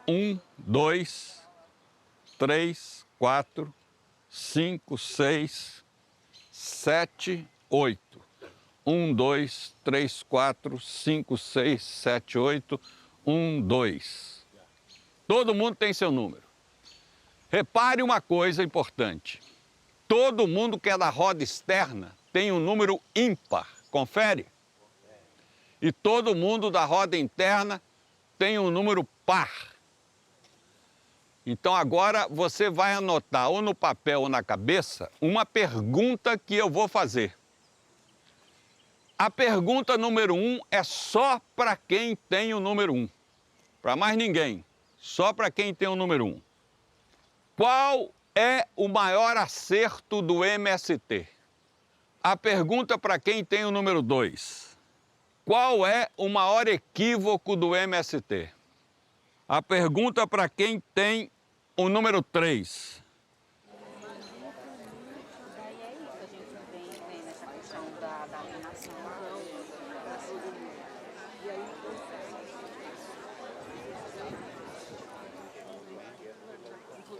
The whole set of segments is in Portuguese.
1, 2, 3, 4, 5, 6, 7, 8. 1, 2, 3, 4, 5, 6, 7, 8. 1, 2. Todo mundo tem seu número. Repare uma coisa importante. Todo mundo que é da roda externa tem um número ímpar. Confere? E todo mundo da roda interna tem um número par. Então agora você vai anotar ou no papel ou na cabeça uma pergunta que eu vou fazer. A pergunta número 1 é só para quem tem o número 1. Para mais ninguém. Só para quem tem o número 1. Qual é o maior acerto do MST? A pergunta para quem tem o número 2. Qual é o maior equívoco do MST? A pergunta para quem tem o número 3.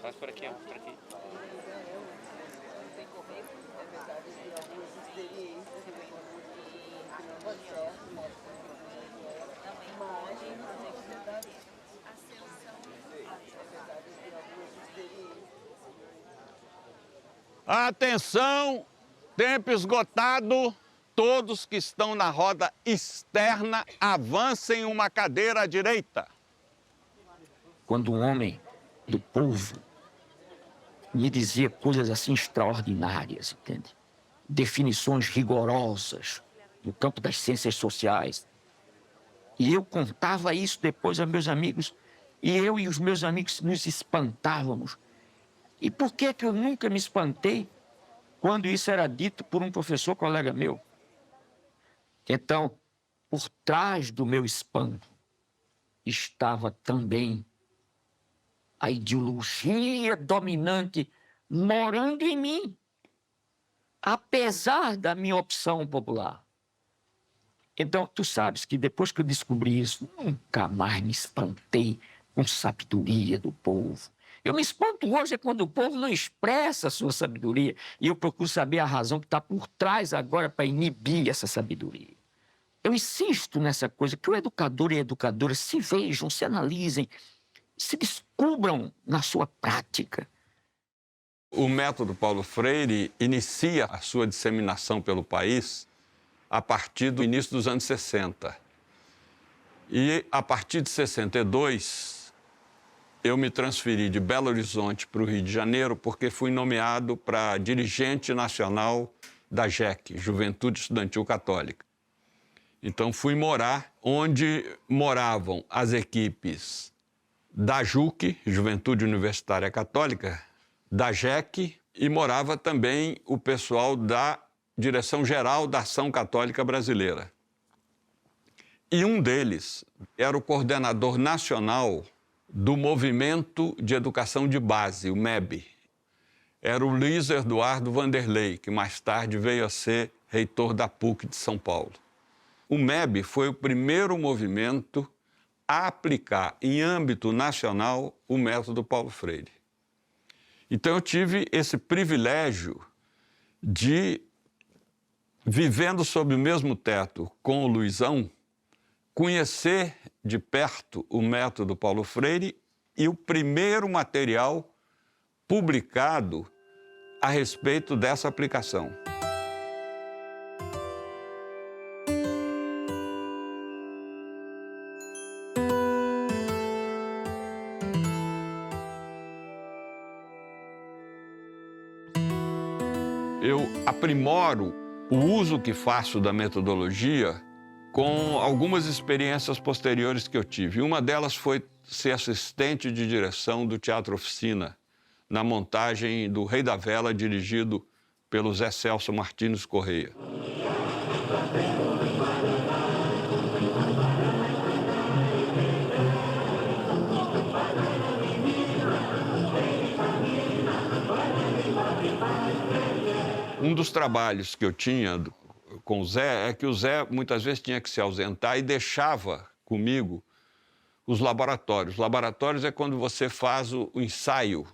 Faz por aqui, ó, por aqui. Atenção, tempo esgotado. Todos que estão na roda externa avancem uma cadeira à direita. Quando um homem do povo me dizia coisas assim extraordinárias, entende? Definições rigorosas no campo das ciências sociais. E eu contava isso depois a meus amigos, e eu e os meus amigos nos espantávamos. E por que eu nunca me espantei quando isso era dito por um professor colega meu? Então, por trás do meu espanto estava também a ideologia dominante morando em mim, apesar da minha opção popular. Então, tu sabes que depois que eu descobri isso, nunca mais me espantei com sabedoria do povo. Eu me espanto hoje quando o povo não expressa a sua sabedoria e eu procuro saber a razão que está por trás agora para inibir essa sabedoria. Eu insisto nessa coisa, que o educador e a educadora se vejam, se analisem, se descubram na sua prática. O método Paulo Freire inicia a sua disseminação pelo país a partir do início dos anos 60. E a partir de 62, eu me transferi de Belo Horizonte para o Rio de Janeiro porque fui nomeado para dirigente nacional da JEC, Juventude Estudantil Católica. Então fui morar onde moravam as equipes da JUC, Juventude Universitária Católica, da JEC, e morava também o pessoal da Direção-Geral da Ação Católica Brasileira. E um deles era o coordenador nacional do Movimento de Educação de Base, o MEB. Era o Luiz Eduardo Vanderlei, que mais tarde veio a ser reitor da PUC de São Paulo. O MEB foi o primeiro movimento a aplicar em âmbito nacional o método Paulo Freire. Então eu tive esse privilégio de, vivendo sob o mesmo teto com o Luizão, conhecer de perto o método Paulo Freire e o primeiro material publicado a respeito dessa aplicação. Eu aprimoro o uso que faço da metodologia com algumas experiências posteriores que eu tive. Uma delas foi ser assistente de direção do Teatro Oficina, na montagem do Rei da Vela, dirigido pelo Zé Celso Martins Correia. Um dos trabalhos que eu tinha com o Zé é que o Zé muitas vezes tinha que se ausentar e deixava comigo os laboratórios. Laboratórios é quando você faz o ensaio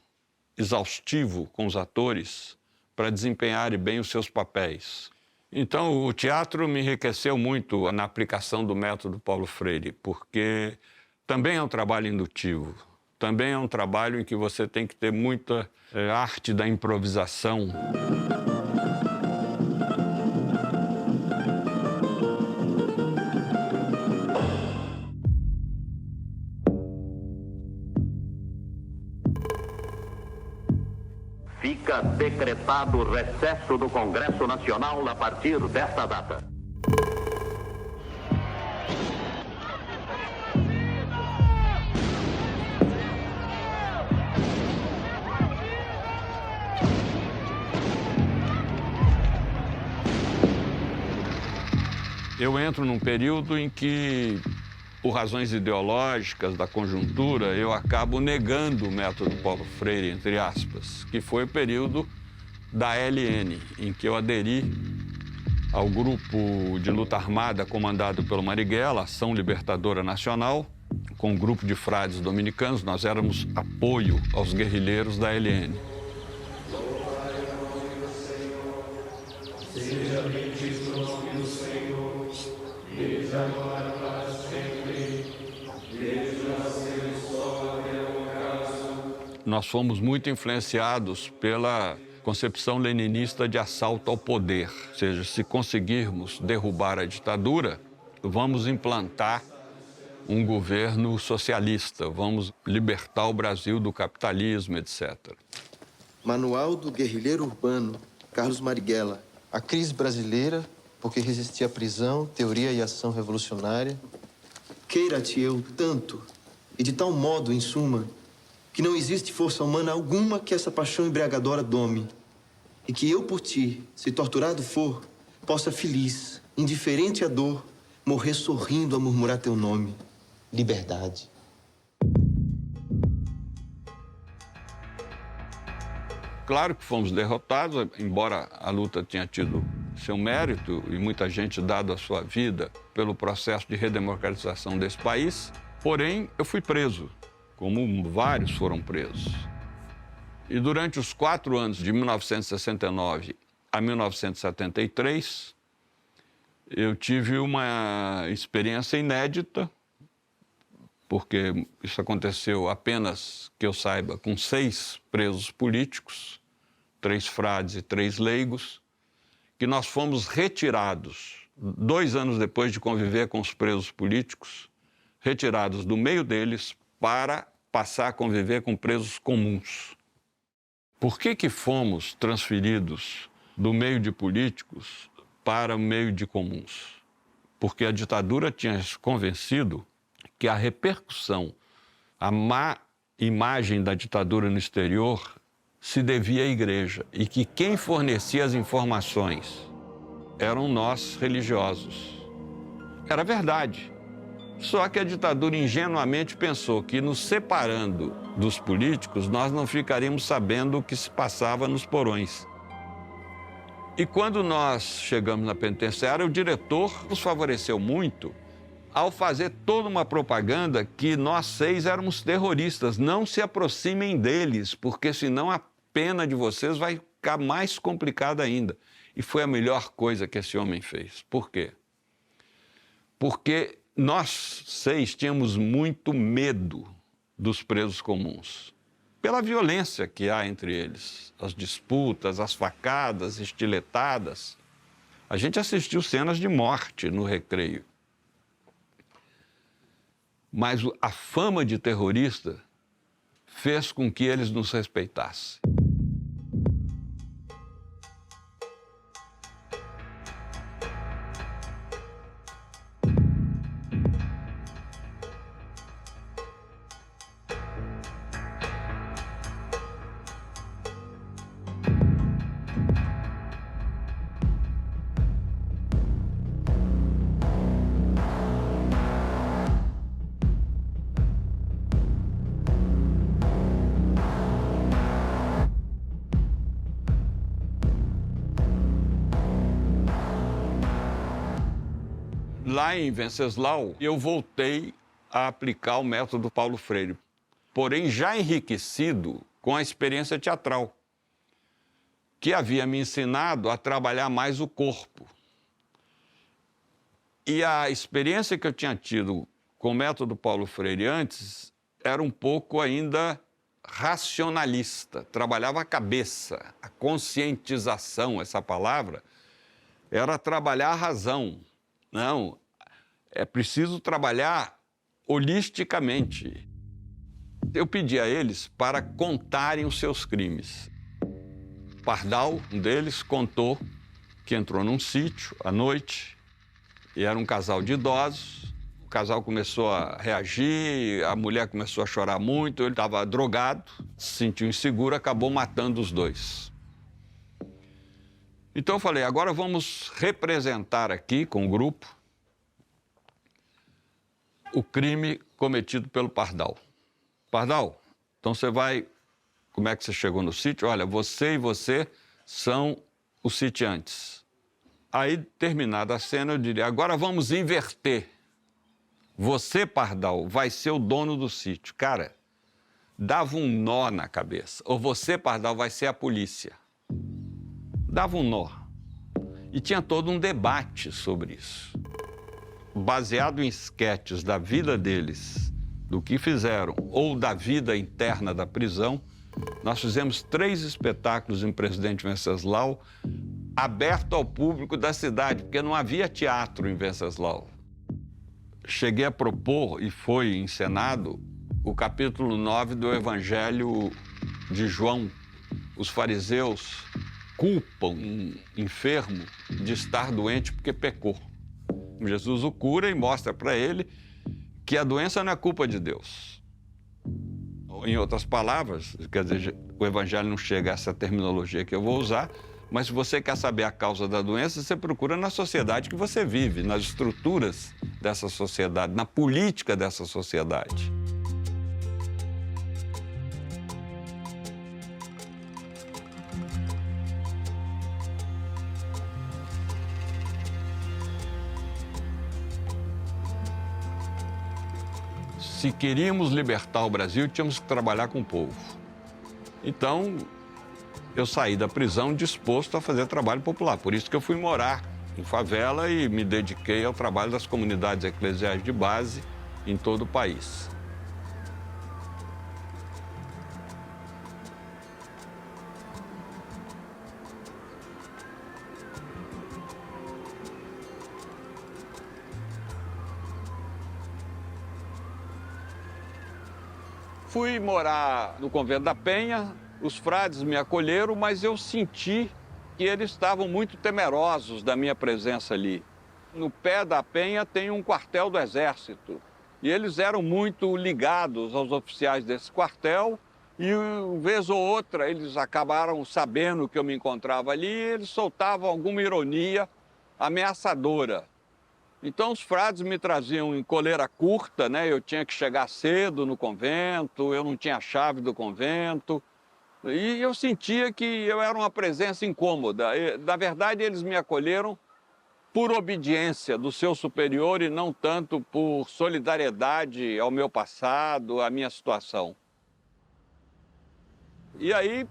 exaustivo com os atores para desempenharem bem os seus papéis. Então, o teatro me enriqueceu muito na aplicação do método Paulo Freire, porque também é um trabalho indutivo, também é um trabalho em que você tem que ter muita arte da improvisação. Fica decretado o recesso do Congresso Nacional a partir desta data. Eu entro num período em que, por razões ideológicas da conjuntura, eu acabo negando o método Paulo Freire, entre aspas, que foi o período da ALN, em que eu aderi ao grupo de luta armada comandado pelo Marighella, Ação Libertadora Nacional, com um grupo de frades dominicanos. Nós éramos apoio aos guerrilheiros da ALN. Seja bendito o nome do Senhor, desde agora para sempre, desde o nascer do sol até o ocaso. Nós fomos muito influenciados pela concepção leninista de assalto ao poder. Ou seja, se conseguirmos derrubar a ditadura, vamos implantar um governo socialista, vamos libertar o Brasil do capitalismo, etc. Manual do Guerrilheiro Urbano, Carlos Marighella. A crise brasileira, porque resistir à prisão, teoria e ação revolucionária. Queira-te eu tanto, e de tal modo, em suma, que não existe força humana alguma que essa paixão embriagadora dome, e que eu por ti, se torturado for, possa feliz, indiferente à dor, morrer sorrindo a murmurar teu nome. Liberdade. Claro que fomos derrotados, embora a luta tenha tido seu mérito e muita gente dado a sua vida pelo processo de redemocratização desse país. Porém, eu fui preso, como vários foram presos. E durante os 4 anos, de 1969 a 1973, eu tive uma experiência inédita, porque isso aconteceu apenas, que eu saiba, com 6 presos políticos, 3 frades e 3 leigos, que nós fomos retirados, 2 anos depois de conviver com os presos políticos, retirados do meio deles para passar a conviver com presos comuns. Por que fomos transferidos do meio de políticos para o meio de comuns? Porque a ditadura tinha se convencido que a repercussão, a má imagem da ditadura no exterior se devia à igreja e que quem fornecia as informações eram nós, religiosos. Era verdade. Só que a ditadura ingenuamente pensou que, nos separando dos políticos, nós não ficaríamos sabendo o que se passava nos porões. E quando nós chegamos na penitenciária, o diretor nos favoreceu muito ao fazer toda uma propaganda que nós 6 éramos terroristas. Não se aproximem deles, porque senão a pena de vocês vai ficar mais complicada ainda. E foi a melhor coisa que esse homem fez. Por quê? Porque nós 6 tínhamos muito medo dos presos comuns, pela violência que há entre eles, as disputas, as facadas, estiletadas. A gente assistiu cenas de morte no recreio. Mas a fama de terrorista fez com que eles nos respeitassem. Lá em Venceslau, eu voltei a aplicar o método Paulo Freire, porém já enriquecido com a experiência teatral, que havia me ensinado a trabalhar mais o corpo. E a experiência que eu tinha tido com o método Paulo Freire antes era um pouco ainda racionalista, trabalhava a cabeça, a conscientização, essa palavra, era trabalhar a razão. Não, é preciso trabalhar holisticamente. Eu pedi a eles para contarem os seus crimes. Pardal, um deles, contou que entrou num sítio à noite e era um casal de idosos. O casal começou a reagir, a mulher começou a chorar muito, ele estava drogado, se sentiu inseguro, acabou matando os dois. Então eu falei, agora vamos representar aqui com o grupo o crime cometido pelo Pardal. Pardal, então você vai... Como é que você chegou no sítio? Olha, você e você são os sitiantes. Aí, terminada a cena, eu diria, agora vamos inverter. Você, Pardal, vai ser o dono do sítio. Cara, dava um nó na cabeça. Ou você, Pardal, vai ser a polícia. Dava um nó. E tinha todo um debate sobre isso. Baseado em esquetes da vida deles, do que fizeram, ou da vida interna da prisão, nós fizemos 3 espetáculos em Presidente Venceslau, aberto ao público da cidade, porque não havia teatro em Venceslau. Cheguei a propor, e foi encenado, o capítulo 9 do Evangelho de João. Os fariseus culpam um enfermo de estar doente porque pecou. Jesus o cura e mostra para ele que a doença não é culpa de Deus. Em outras palavras, quer dizer, o Evangelho não chega a essa terminologia que eu vou usar, mas se você quer saber a causa da doença, você procura na sociedade que você vive, nas estruturas dessa sociedade, na política dessa sociedade. Se queríamos libertar o Brasil, tínhamos que trabalhar com o povo. Então, eu saí da prisão disposto a fazer trabalho popular. Por isso que eu fui morar em favela e me dediquei ao trabalho das comunidades eclesiais de base em todo o país. Fui morar no Convento da Penha, os frades me acolheram, mas eu senti que eles estavam muito temerosos da minha presença ali. No pé da Penha tem um quartel do Exército e eles eram muito ligados aos oficiais desse quartel e, vez ou outra, eles acabaram sabendo que eu me encontrava ali e eles soltavam alguma ironia ameaçadora. Então, os frades me traziam em coleira curta, né? Eu tinha que chegar cedo no convento, eu não tinha a chave do convento. E eu sentia que eu era uma presença incômoda. Na verdade, eles me acolheram por obediência do seu superior e não tanto por solidariedade ao meu passado, à minha situação. E aí,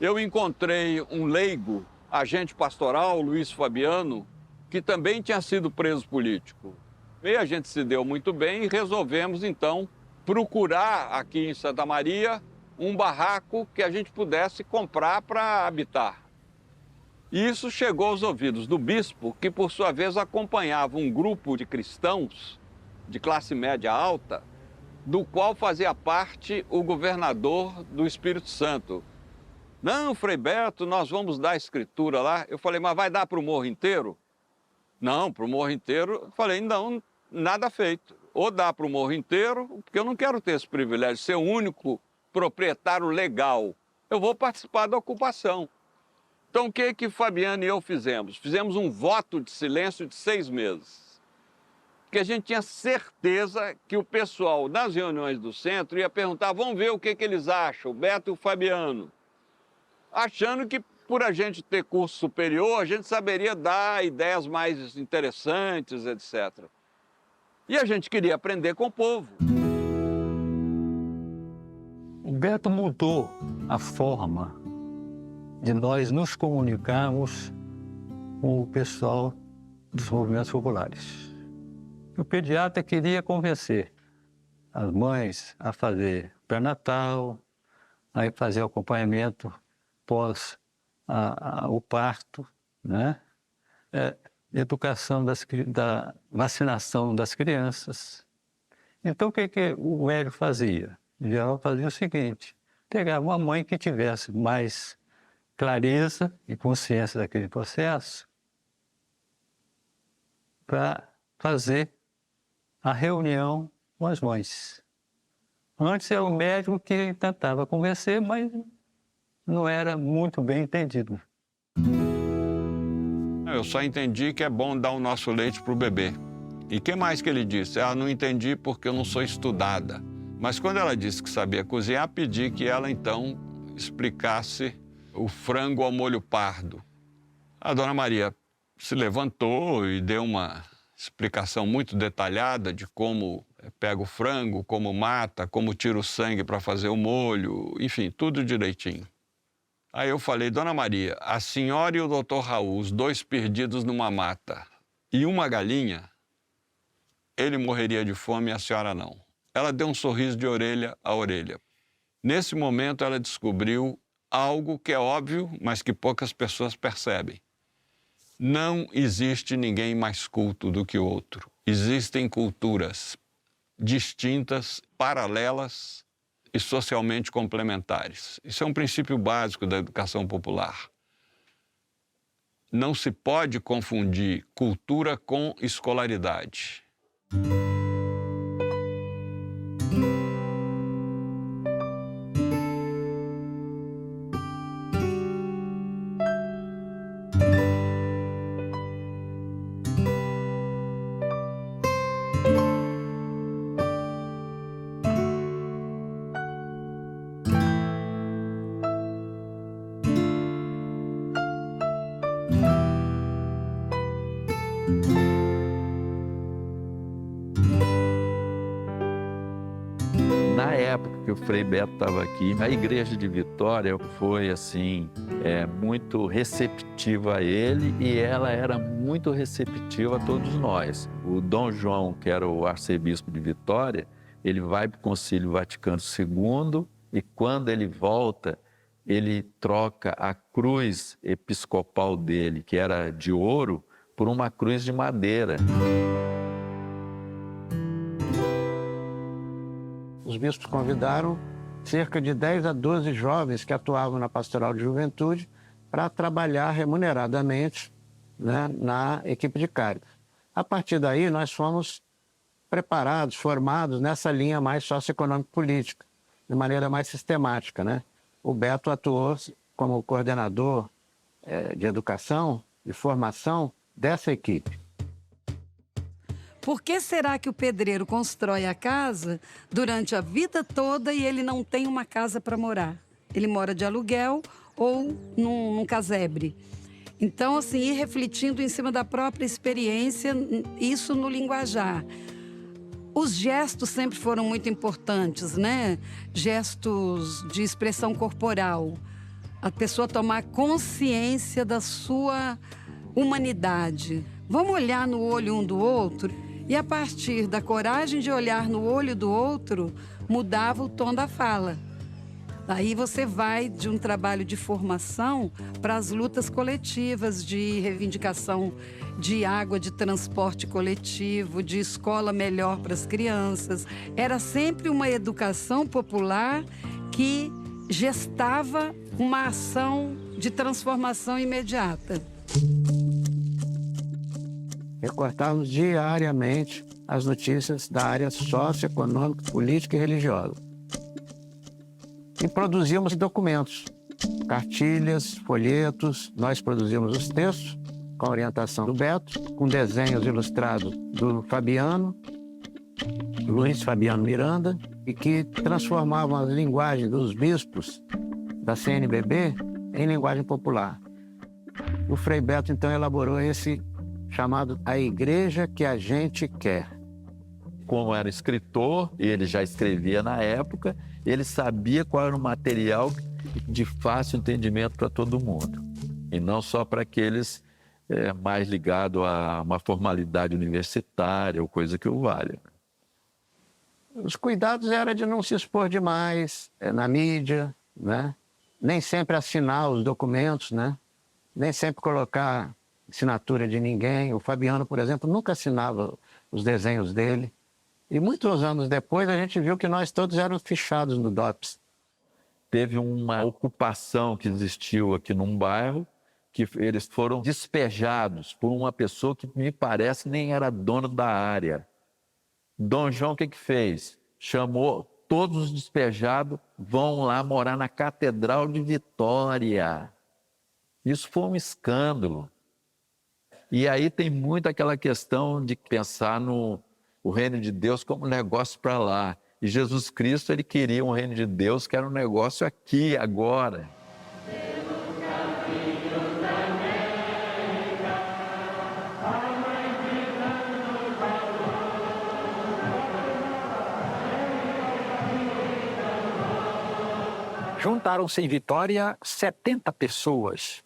eu encontrei um leigo, agente pastoral, Luiz Fabiano, que também tinha sido preso político. E a gente se deu muito bem e resolvemos, então, procurar aqui em Santa Maria um barraco que a gente pudesse comprar para habitar. E isso chegou aos ouvidos do bispo, que, por sua vez, acompanhava um grupo de cristãos de classe média alta, do qual fazia parte o governador do Espírito Santo. Não, Frei Beto, nós vamos dar a escritura lá. Eu falei, mas vai dar para o morro inteiro? Não, para o morro inteiro, eu falei, não, nada feito. Ou dá para o morro inteiro, porque eu não quero ter esse privilégio de ser o único proprietário legal. Eu vou participar da ocupação. Então, o que Fabiano e eu fizemos? Fizemos um voto de silêncio de 6 meses. Porque a gente tinha certeza que o pessoal nas reuniões do centro ia perguntar, vamos ver o que eles acham, o Beto e o Fabiano. Achando que por a gente ter curso superior, a gente saberia dar ideias mais interessantes, etc. E a gente queria aprender com o povo. O Beto mudou a forma de nós nos comunicarmos com o pessoal dos movimentos populares. O pediatra queria convencer as mães a fazer pré-natal, a fazer o acompanhamento pós o parto, né? Educação da vacinação das crianças. Então, o que o médico fazia? Em geral, fazia o seguinte: pegava uma mãe que tivesse mais clareza e consciência daquele processo para fazer a reunião com as mães. Antes era o médico que tentava convencer, mas não era muito bem entendido. Eu só entendi que é bom dar o nosso leite para o bebê. E o que mais que ele disse? Não entendi porque eu não sou estudada. Mas quando ela disse que sabia cozinhar, pedi que ela, então, explicasse o frango ao molho pardo. A dona Maria se levantou e deu uma explicação muito detalhada de como pega o frango, como mata, como tira o sangue para fazer o molho, enfim, tudo direitinho. Aí eu falei: Dona Maria, a senhora e o doutor Raul, os dois perdidos numa mata, e uma galinha, ele morreria de fome e a senhora não. Ela deu um sorriso de orelha a orelha. Nesse momento, ela descobriu algo que é óbvio, mas que poucas pessoas percebem. Não existe ninguém mais culto do que o outro. Existem culturas distintas, paralelas e socialmente complementares. Isso é um princípio básico da educação popular. Não se pode confundir cultura com escolaridade. Na época que o Frei Beto estava aqui, a igreja de Vitória foi assim, muito receptiva a ele e ela era muito receptiva a todos nós. O Dom João, que era o arcebispo de Vitória, ele vai para o Concílio Vaticano II e quando ele volta, ele troca a cruz episcopal dele, que era de ouro, por uma cruz de madeira. Os bispos convidaram cerca de 10 a 12 jovens que atuavam na pastoral de juventude para trabalhar remuneradamente, né, na equipe de Caritas. A partir daí, nós fomos preparados, formados nessa linha mais socioeconômico-política, de maneira mais sistemática, né? O Beto atuou como coordenador de educação e formação dessa equipe. Por que será que o pedreiro constrói a casa durante a vida toda e ele não tem uma casa para morar? Ele mora de aluguel ou num casebre. Então, assim, ir refletindo em cima da própria experiência, isso no linguajar. Os gestos sempre foram muito importantes, né? Gestos de expressão corporal. A pessoa tomar consciência da sua humanidade. Vamos olhar no olho um do outro? E a partir da coragem de olhar no olho do outro, mudava o tom da fala. Aí você vai de um trabalho de formação para as lutas coletivas, de reivindicação de água, de transporte coletivo, de escola melhor para as crianças. Era sempre uma educação popular que gestava uma ação de transformação imediata. Recortávamos diariamente as notícias da área socioeconômica, política e religiosa. E produzíamos documentos, cartilhas, folhetos. Nós produzíamos os textos com a orientação do Beto, com desenhos ilustrados do Fabiano, Luiz Fabiano Miranda, e que transformavam a linguagem dos bispos da CNBB em linguagem popular. O Frei Beto, então, elaborou esse chamado A Igreja que a Gente Quer. como era escritor, ele já escrevia na época, ele sabia qual era o material de fácil entendimento para todo mundo. E não só para aqueles mais ligados a uma formalidade universitária ou coisa que o valha. Os cuidados eram de não se expor demais na mídia, né? Nem sempre assinar os documentos, né? Nem sempre colocar assinatura de ninguém. O Fabiano, por exemplo, nunca assinava os desenhos dele. E muitos anos depois a gente viu que nós todos éramos fichados no DOPS. Teve uma ocupação que existiu aqui num bairro, que eles foram despejados por uma pessoa que me parece nem era dono da área. Dom João o que fez? Chamou todos os despejados, vão lá morar na Catedral de Vitória. Isso foi um escândalo. E aí tem muito aquela questão de pensar no reino de Deus como um negócio para lá. E Jesus Cristo, ele queria um reino de Deus que era um negócio aqui, agora. Juntaram-se em Vitória 70 pessoas,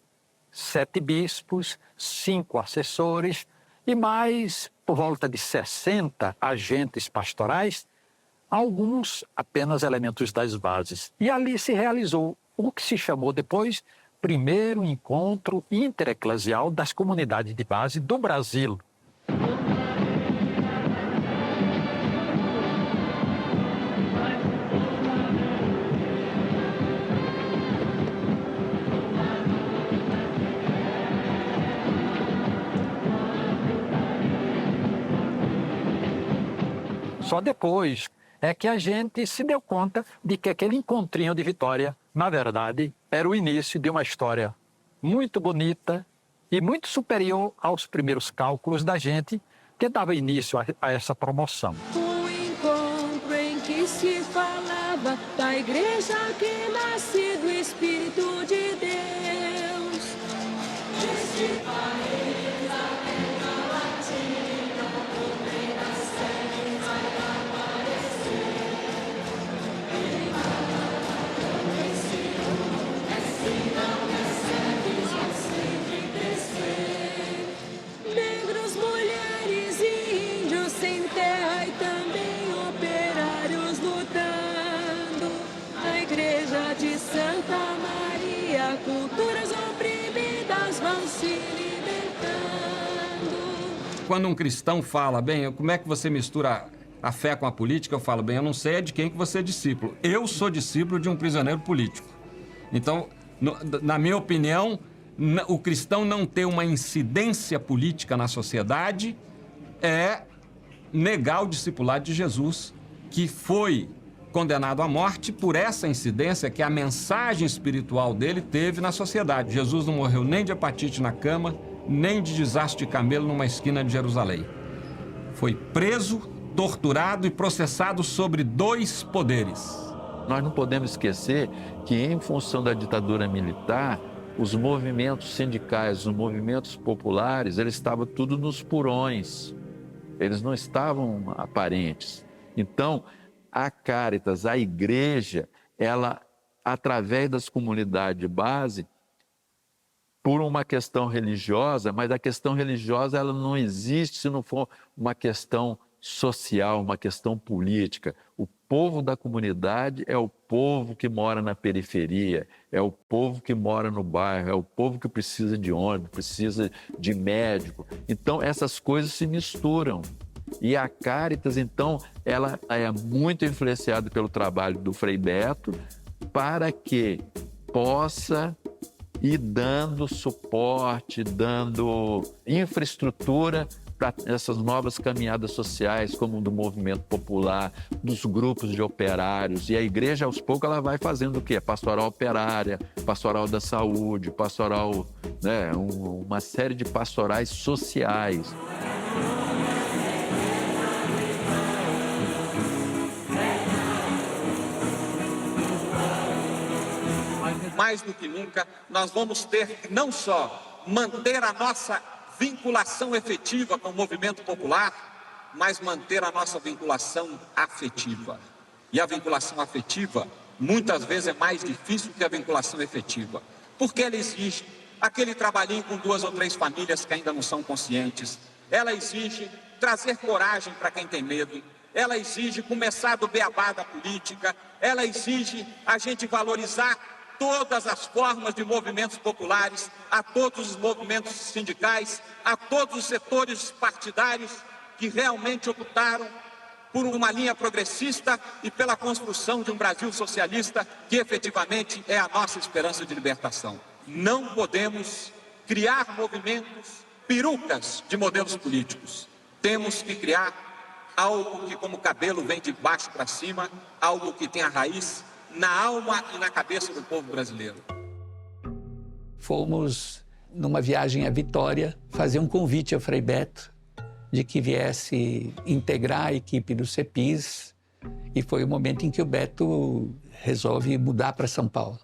7 bispos, 5 assessores e mais por volta de 60 agentes pastorais, alguns apenas elementos das bases. E ali se realizou o que se chamou depois primeiro encontro intereclesial das comunidades de base do Brasil. Só depois é que a gente se deu conta de que aquele encontrinho de Vitória, na verdade, era o início de uma história muito bonita e muito superior aos primeiros cálculos da gente que dava início a essa promoção. Um encontro em que se falava da igreja que nasce do Espírito de Deus. Este país. Quando um cristão fala, bem, como é que você mistura a fé com a política? Eu falo, bem, eu não sei de quem que você é discípulo. Eu sou discípulo de um prisioneiro político. Então, na minha opinião, o cristão não ter uma incidência política na sociedade é negar o discipulado de Jesus, que foi condenado à morte por essa incidência que a mensagem espiritual dele teve na sociedade. Jesus não morreu nem de hepatite na cama, nem de desastre de camelo numa esquina de Jerusalém. Foi preso, torturado e processado sobre 2 poderes. Nós não podemos esquecer que, em função da ditadura militar, os movimentos sindicais, os movimentos populares, eles estavam tudo nos porões. Eles não estavam aparentes. Então, a Cáritas, a igreja, ela, através das comunidades de base, por uma questão religiosa, mas a questão religiosa ela não existe se não for uma questão social, uma questão política. O povo da comunidade é o povo que mora na periferia, é o povo que mora no bairro, é o povo que precisa de ônibus, precisa de médico. Então, essas coisas se misturam. E a Cáritas, então, ela é muito influenciada pelo trabalho do Frei Beto para que possa ir dando suporte, dando infraestrutura para essas novas caminhadas sociais, como do movimento popular, dos grupos de operários. E a igreja, aos poucos, ela vai fazendo o quê? Pastoral operária, pastoral da saúde, pastoral, né, uma série de pastorais sociais. Mais do que nunca, nós vamos ter que não só manter a nossa vinculação efetiva com o movimento popular, mas manter a nossa vinculação afetiva. E a vinculação afetiva, muitas vezes, é mais difícil que a vinculação efetiva, porque ela exige aquele trabalhinho com 2 ou 3 famílias que ainda não são conscientes, ela exige trazer coragem para quem tem medo, ela exige começar do beabá da política, ela exige a gente valorizar todas as formas de movimentos populares, a todos os movimentos sindicais, a todos os setores partidários que realmente optaram por uma linha progressista e pela construção de um Brasil socialista que efetivamente é a nossa esperança de libertação. Não podemos criar movimentos perucas de modelos políticos. Temos que criar algo que, como cabelo, vem de baixo para cima, algo que tenha raiz na alma e na cabeça do povo brasileiro. Fomos, numa viagem à Vitória, fazer um convite ao Frei Beto de que viesse integrar a equipe do CEPIS, e foi o momento em que o Beto resolve mudar para São Paulo.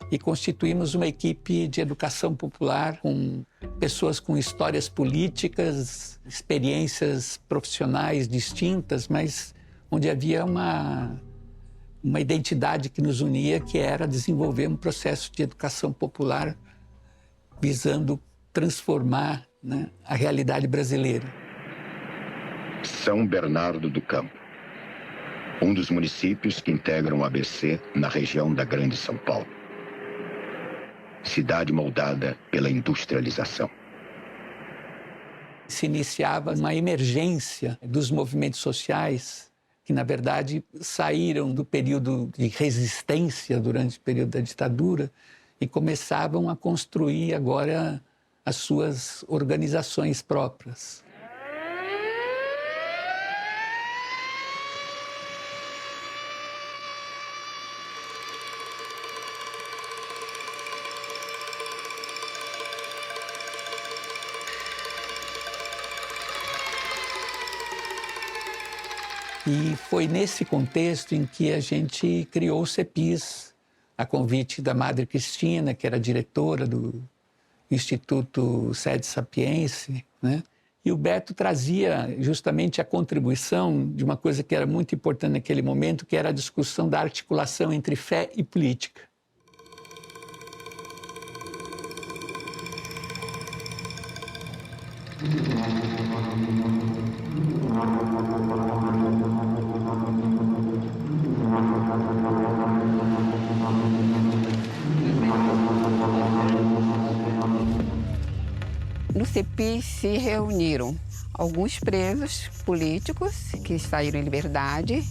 E constituímos uma equipe de educação popular com pessoas com histórias políticas, experiências profissionais distintas, mas onde havia uma identidade que nos unia, que era desenvolver um processo de educação popular visando transformar, né, a realidade brasileira. São Bernardo do Campo, um dos municípios que integram o ABC na região da Grande São Paulo. Cidade moldada pela industrialização. Se iniciava uma emergência dos movimentos sociais que, na verdade, saíram do período de resistência durante o período da ditadura e começavam a construir agora as suas organizações próprias. E foi nesse contexto em que a gente criou o CEPIS, a convite da Madre Cristina, que era diretora do Instituto Sede Sapiense, né? E o Beto trazia justamente a contribuição de uma coisa que era muito importante naquele momento, que era a discussão da articulação entre fé e política. No CEPIS se reuniram alguns presos políticos que saíram em liberdade,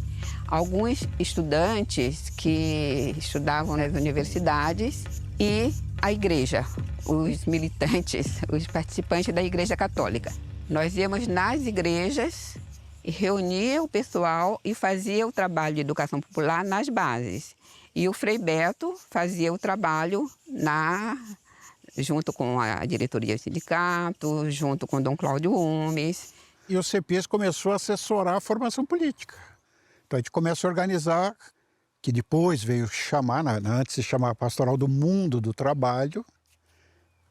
alguns estudantes que estudavam nas universidades e a igreja, os militantes, os participantes da Igreja Católica. Nós íamos nas igrejas e reunia o pessoal e fazia o trabalho de educação popular nas bases. E o Frei Beto fazia o trabalho junto com a diretoria do sindicato, junto com o Dom Cláudio Gomes. E o CEPIS começou a assessorar a formação política. Então a gente começa a organizar, que depois veio chamar, antes se chamava Pastoral do Mundo do Trabalho,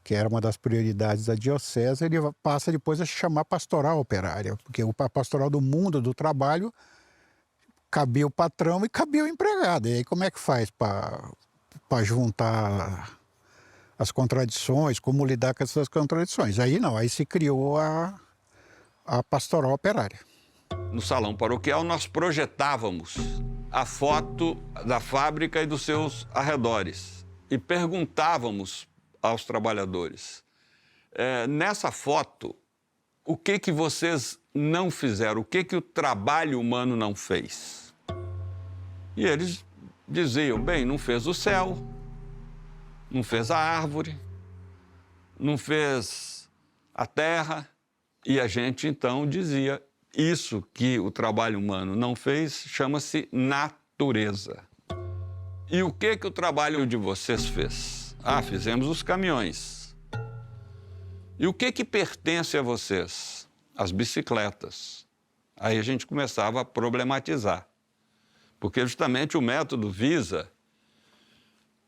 que era uma das prioridades da diocese, ele passa depois a se chamar Pastoral Operária, porque o Pastoral do Mundo do Trabalho cabia o patrão e cabia o empregado. E aí como é que faz para juntar as contradições, como lidar com essas contradições? Aí não, aí se criou a Pastoral Operária. No salão paroquial nós projetávamos a foto da fábrica e dos seus arredores e perguntávamos aos trabalhadores, nessa foto, o que vocês não fizeram? O que o trabalho humano não fez? E eles diziam, bem, não fez o céu, não fez a árvore, não fez a terra. E a gente, então, dizia, isso que o trabalho humano não fez chama-se natureza. E o que o trabalho de vocês fez? Ah, fizemos os caminhões. E o que pertence a vocês? As bicicletas. Aí a gente começava a problematizar. Porque justamente o método visa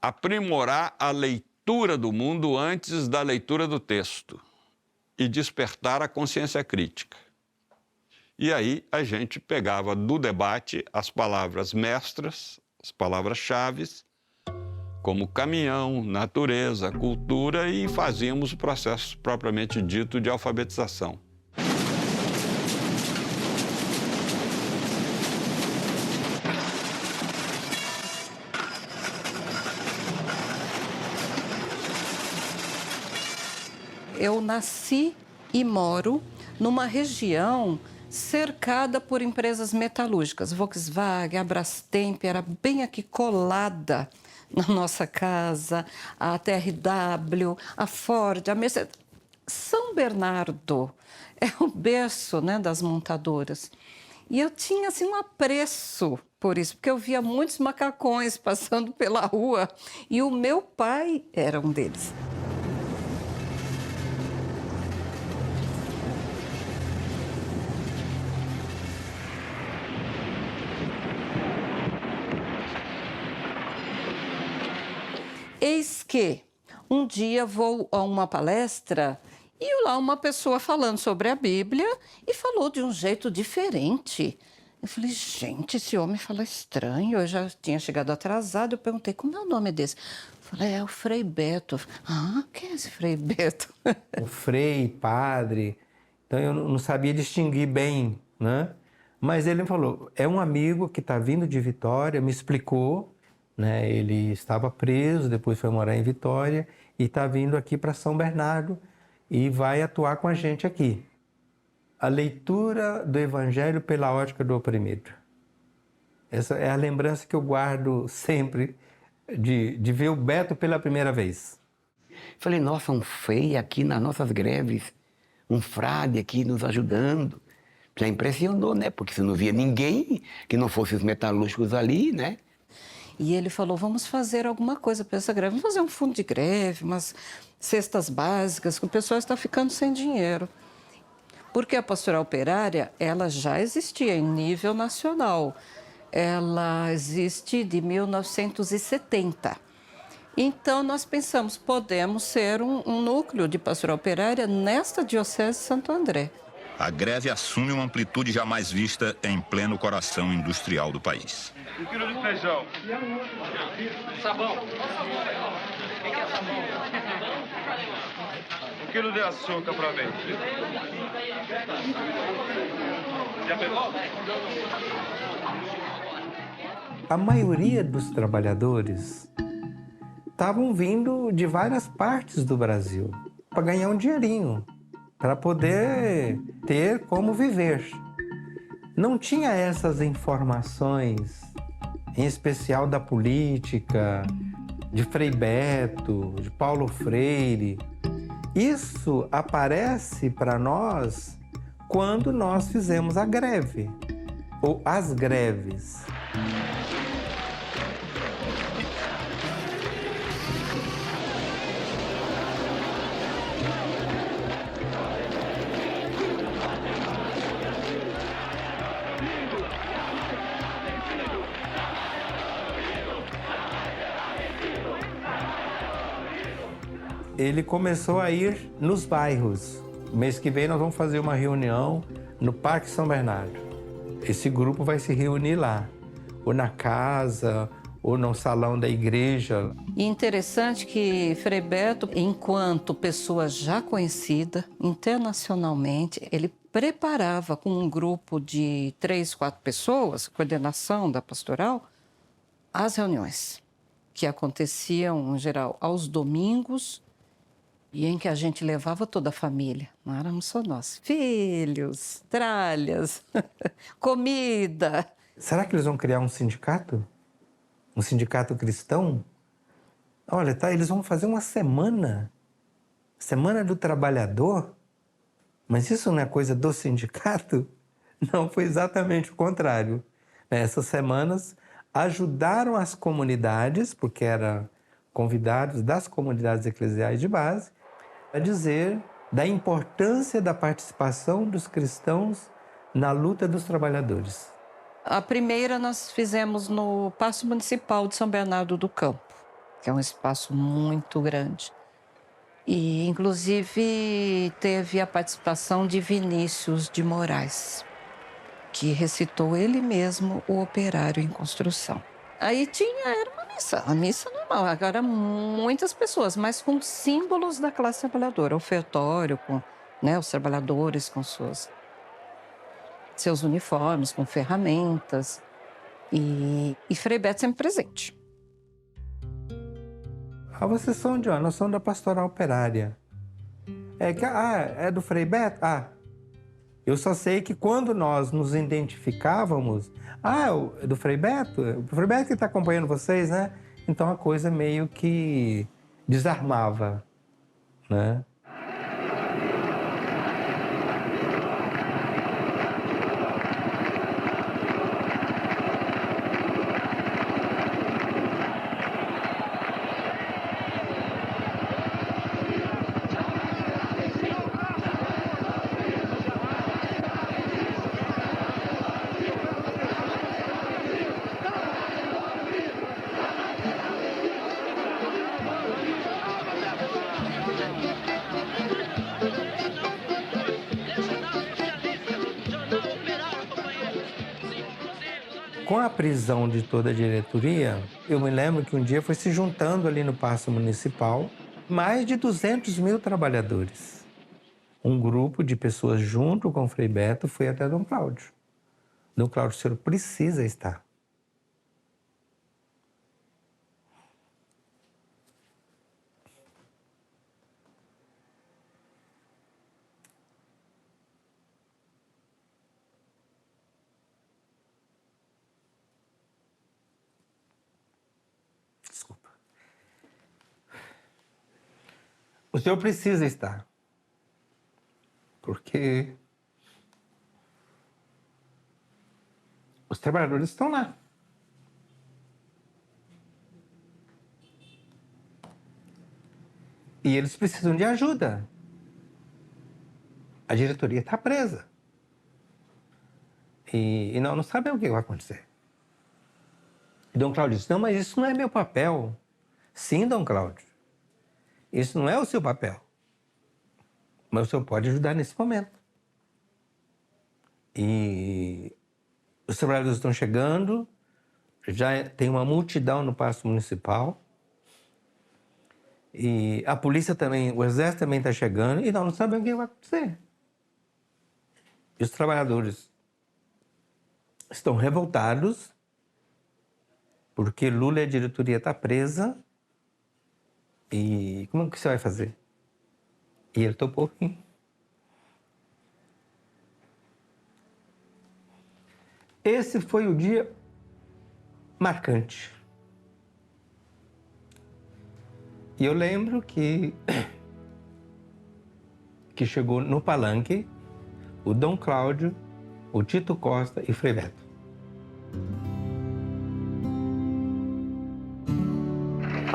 aprimorar a leitura do mundo antes da leitura do texto e despertar a consciência crítica. E aí a gente pegava do debate as palavras mestras, as palavras-chave, como caminhão, natureza, cultura, e fazíamos o processo propriamente dito de alfabetização. Eu nasci e moro numa região cercada por empresas metalúrgicas. Volkswagen, a Brastemp era bem aqui colada na nossa casa, a TRW, a Ford, a Mercedes. São Bernardo é o berço, né, das montadoras. E eu tinha assim, um apreço por isso, porque eu via muitos macacões passando pela rua e o meu pai era um deles. Eis que um dia vou a uma palestra e lá uma pessoa falando sobre a Bíblia e falou de um jeito diferente. Eu falei, gente, esse homem fala estranho. Eu já tinha chegado atrasado, eu perguntei, como é o nome desse? Eu falei, é o Frei Beto. Ah, quem é esse Frei Beto? O frei, padre, então eu não sabia distinguir bem, né? Mas ele me falou, é um amigo que está vindo de Vitória, me explicou, né? Ele estava preso, depois foi morar em Vitória e está vindo aqui para São Bernardo e vai atuar com a gente aqui. A leitura do Evangelho pela ótica do oprimido. Essa é a lembrança que eu guardo sempre de ver o Beto pela primeira vez. Falei, nossa, um frei aqui nas nossas greves, um frade aqui nos ajudando. Já impressionou, né? Porque você não via ninguém que não fosse os metalúrgicos ali, né? E ele falou, vamos fazer alguma coisa para essa greve. Vamos fazer um fundo de greve, umas cestas básicas, que o pessoal está ficando sem dinheiro. Porque a pastoral operária, ela já existia em nível nacional. Ela existe de 1970. Então, nós pensamos, podemos ser um núcleo de pastoral operária nesta diocese de Santo André. A greve assume uma amplitude jamais vista em pleno coração industrial do país. 1 quilo de feijão. Sabão. Quem quer sabão? 1 quilo de açúcar para mim. Já pegou? A maioria dos trabalhadores estavam vindo de várias partes do Brasil para ganhar um dinheirinho, para poder ter como viver. Não tinha essas informações, em especial da política, de Frei Beto, de Paulo Freire. Isso aparece para nós quando nós fizemos a greve, ou as greves. Ele começou a ir nos bairros. Mês que vem nós vamos fazer uma reunião no Parque São Bernardo. Esse grupo vai se reunir lá, ou na casa, ou no salão da igreja. E interessante que Frei Beto, enquanto pessoa já conhecida internacionalmente, ele preparava com um grupo de 3, 4 pessoas, coordenação da pastoral, as reuniões que aconteciam, em geral, aos domingos, e em que a gente levava toda a família, não éramos só nós. Filhos, tralhas, comida. Será que eles vão criar um sindicato? Um sindicato cristão? Olha, tá, eles vão fazer uma semana do trabalhador, mas isso não é coisa do sindicato? Não, foi exatamente o contrário. Essas semanas ajudaram as comunidades, porque eram convidados das comunidades eclesiais de base, a dizer da importância da participação dos cristãos na luta dos trabalhadores. A primeira nós fizemos no Paço Municipal de São Bernardo do Campo, que é um espaço muito grande. E, inclusive, teve a participação de Vinícius de Moraes. que recitou ele mesmo o Operário em Construção. Aí era uma missa, a missa normal, agora muitas pessoas, mas com símbolos da classe trabalhadora, ofertório, com os trabalhadores com seus uniformes, com ferramentas, e Frei Beto sempre presente. Vocês são de onde? Nós somos da Pastoral Operária. É do Frei Beto? Eu só sei que quando nós nos identificávamos, é do Frei Beto? O Frei Beto que está acompanhando vocês, né? Então a coisa meio que desarmava, né? Com a prisão de toda a diretoria, eu me lembro que um dia foi se juntando ali no Paço Municipal mais de 200 mil trabalhadores. Um grupo de pessoas junto com o Frei Beto foi até Dom Cláudio. Dom Cláudio, o senhor precisa estar. O senhor precisa estar, porque os trabalhadores estão lá. E eles precisam de ajuda. A diretoria está presa. E não sabemos o que vai acontecer. E Dom Cláudio disse, não, mas isso não é meu papel. Sim, Dom Cláudio. Isso não é o seu papel. Mas o senhor pode ajudar nesse momento. E os trabalhadores estão chegando, já tem uma multidão no Paço Municipal. E a polícia também, o exército também está chegando, e nós não sabemos o que vai acontecer. E os trabalhadores estão revoltados, porque Lula e a diretoria estão presa. E como que você vai fazer? E ele topou. Esse foi o dia marcante. E eu lembro que chegou no palanque o Dom Cláudio, o Tito Costa e Frei Beto.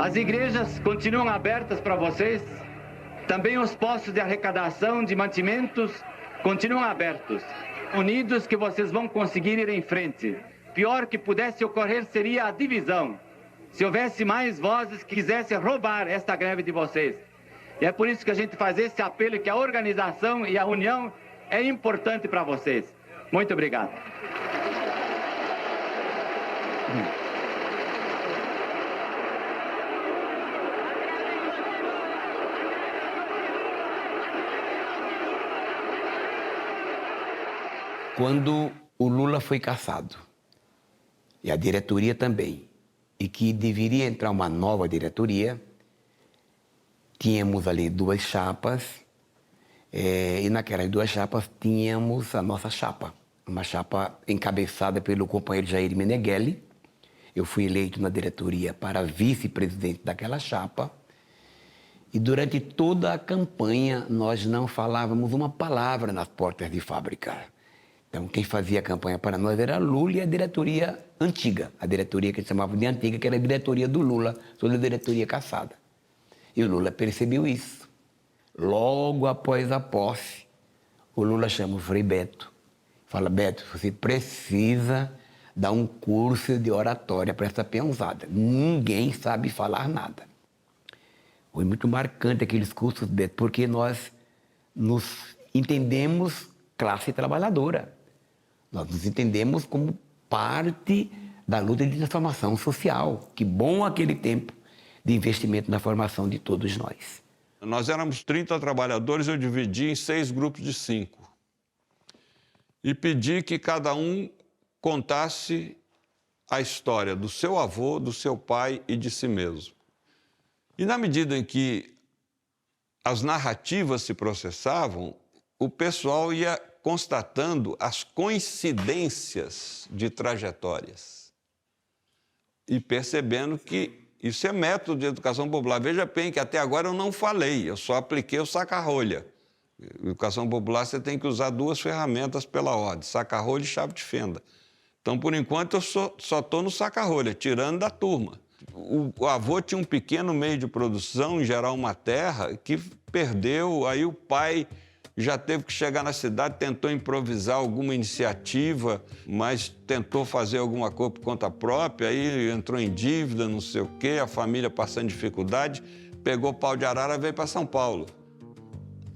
As igrejas continuam abertas para vocês. Também os postos de arrecadação de mantimentos continuam abertos. Unidos que vocês vão conseguir ir em frente. Pior que pudesse ocorrer seria a divisão. Se houvesse mais vozes que quisessem roubar esta greve de vocês. E é por isso que a gente faz esse apelo que a organização e a união é importante para vocês. Muito obrigado. Quando o Lula foi cassado, e a diretoria também, e que deveria entrar uma nova diretoria, tínhamos ali duas chapas, e naquelas duas chapas tínhamos a nossa chapa, uma chapa encabeçada pelo companheiro Jair Meneghelli. Eu fui eleito na diretoria para vice-presidente daquela chapa, e durante toda a campanha nós não falávamos uma palavra nas portas de fábrica. Então, quem fazia a campanha para nós era Lula e a diretoria antiga, a diretoria que eles chamavam de antiga, que era a diretoria do Lula, toda a diretoria cassada. E o Lula percebeu isso. Logo após a posse, o Lula chama o Frei Beto. Fala, Beto, você precisa dar um curso de oratória para essa peãozada. Ninguém sabe falar nada. Foi muito marcante aqueles cursos, Beto, porque nós nos entendemos classe trabalhadora. Nós nos entendemos como parte da luta de transformação social. Que bom aquele tempo de investimento na formação de todos nós. Nós éramos 30 trabalhadores, eu dividi em 6 grupos de 5. E pedi que cada um contasse a história do seu avô, do seu pai e de si mesmo. E na medida em que as narrativas se processavam, o pessoal ia constatando as coincidências de trajetórias e percebendo que isso é método de educação popular. Veja bem que até agora eu não falei, eu só apliquei o saca-rolha. Educação popular você tem que usar 2 ferramentas pela ordem, saca-rolha e chave de fenda. Então, por enquanto, eu só estou no saca-rolha, tirando da turma. O avô tinha um pequeno meio de produção, em geral uma terra, que perdeu, aí o pai já teve que chegar na cidade, tentou improvisar alguma iniciativa, mas tentou fazer alguma coisa por conta própria, aí entrou em dívida, não sei o quê, a família passando dificuldade, pegou pau de arara e veio para São Paulo.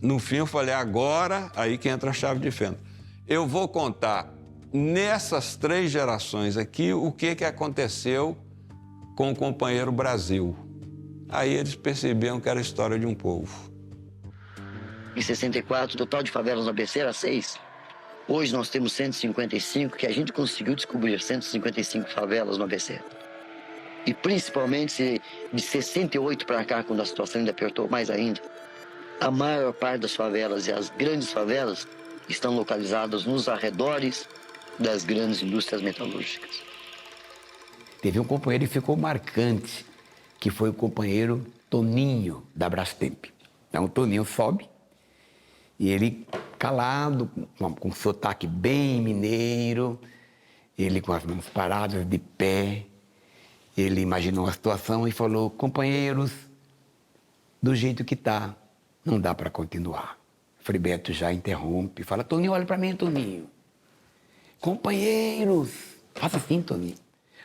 No fim, eu falei, agora, aí que entra a chave de fenda. Eu vou contar, nessas 3 gerações aqui, o que aconteceu com o companheiro Brasil. Aí eles perceberam que era a história de um povo. Em 64, o total de favelas no ABC era 6. Hoje nós temos 155, que a gente conseguiu descobrir 155 favelas no ABC. E principalmente de 68 para cá, quando a situação ainda apertou mais ainda, a maior parte das favelas e as grandes favelas estão localizadas nos arredores das grandes indústrias metalúrgicas. Teve um companheiro que ficou marcante, que foi o companheiro Toninho, da Brastemp. Então, o Toninho sobe, e ele calado, com um sotaque bem mineiro, ele com as mãos paradas, de pé, ele imaginou a situação e falou, companheiros, do jeito que está, não dá para continuar. Frei Beto já interrompe, fala, Toninho, olha para mim, Toninho. Companheiros, faça assim, Toninho.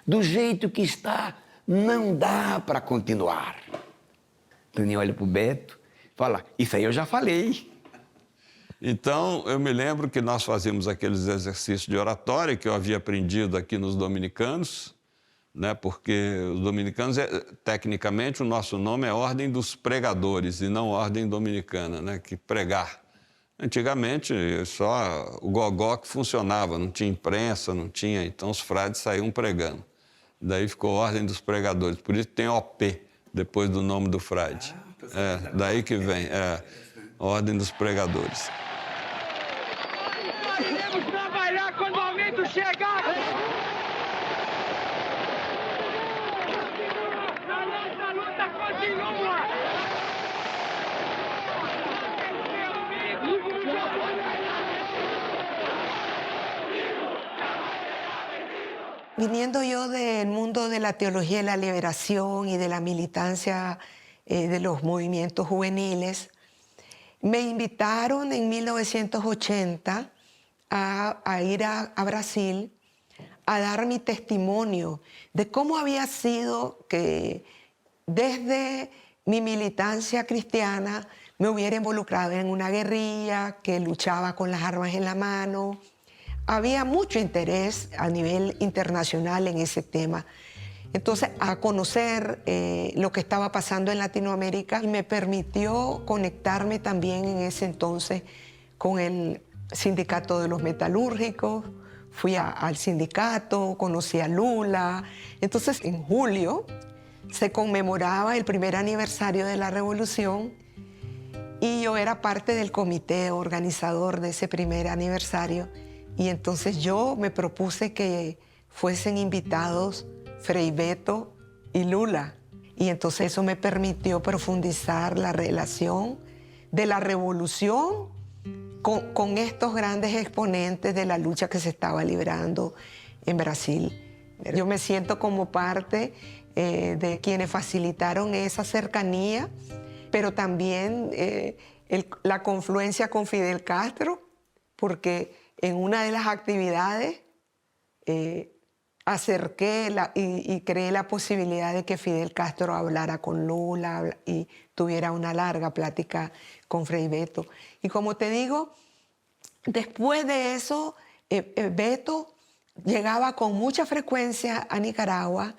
Do jeito que está, não dá para continuar. Toninho olha para o Beto e fala, isso aí eu já falei. Então, eu me lembro que nós fazíamos aqueles exercícios de oratória que eu havia aprendido aqui nos dominicanos, né? Porque os dominicanos, tecnicamente, o nosso nome é Ordem dos Pregadores e não Ordem Dominicana, né? Que pregar. Antigamente, só o gogó que funcionava, não tinha imprensa, não tinha, então os frades saíam pregando. Daí ficou Ordem dos Pregadores, por isso tem OP, depois do nome do frade. Daí que vem, Ordem dos Pregadores. Nós iremos trabalhar quando o aumento chegar! A nossa luta continua! Viniendo yo del mundo de la teología de la liberación y de la militancia de los movimientos juveniles, me invitaron en 1980 a ir a Brasil a dar mi testimonio de cómo había sido que desde mi militancia cristiana me hubiera involucrado en una guerrilla que luchaba con las armas en la mano. Había mucho interés a nivel internacional en ese tema. Entonces, a conocer lo que estaba pasando en Latinoamérica y me permitió conectarme también en ese entonces con el sindicato de los metalúrgicos. Fui al sindicato, conocí a Lula. Entonces, en julio se conmemoraba el primer aniversario de la revolución y yo era parte del comité organizador de ese primer aniversario. Y entonces yo me propuse que fuesen invitados Frei Beto y Lula. Y entonces eso me permitió profundizar la relación de la revolución con estos grandes exponentes de la lucha que se estaba librando en Brasil. Yo me siento como parte de quienes facilitaron esa cercanía, pero también la confluencia con Fidel Castro, porque en una de las actividades acerqué y creé la posibilidad de que Fidel Castro hablara con Lula y tuviera una larga plática con Frei Beto. Y como te digo, después de eso Beto llegaba con mucha frecuencia a Nicaragua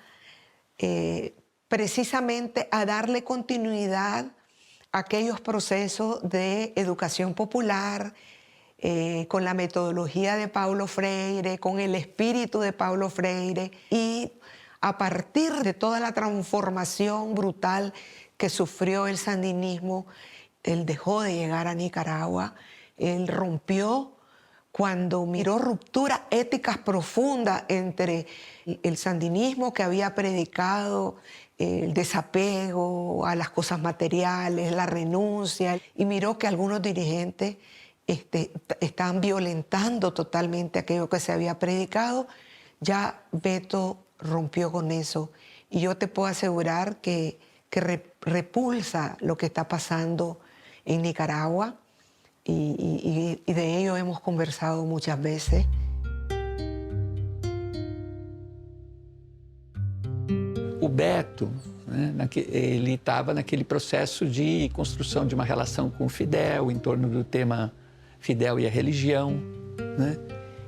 precisamente a darle continuidad a aquellos procesos de educación popular, con la metodología de Paulo Freire, con el espíritu de Paulo Freire, y a partir de toda la transformación brutal que sufrió el sandinismo, él dejó de llegar a Nicaragua, él rompió cuando miró rupturas éticas profundas entre el sandinismo que había predicado el desapego a las cosas materiales, la renuncia, y miró que algunos dirigentes estaban violentando totalmente aquello que se había predicado. Ya Beto rompió con eso, y yo te puedo asegurar que repulsa lo que está pasando en Nicaragua, y de ello hemos conversado muchas veces. O Beto, né, ele estava naquele processo de construção de uma relação com o Fidel, em torno do tema Fidel e a religião, né?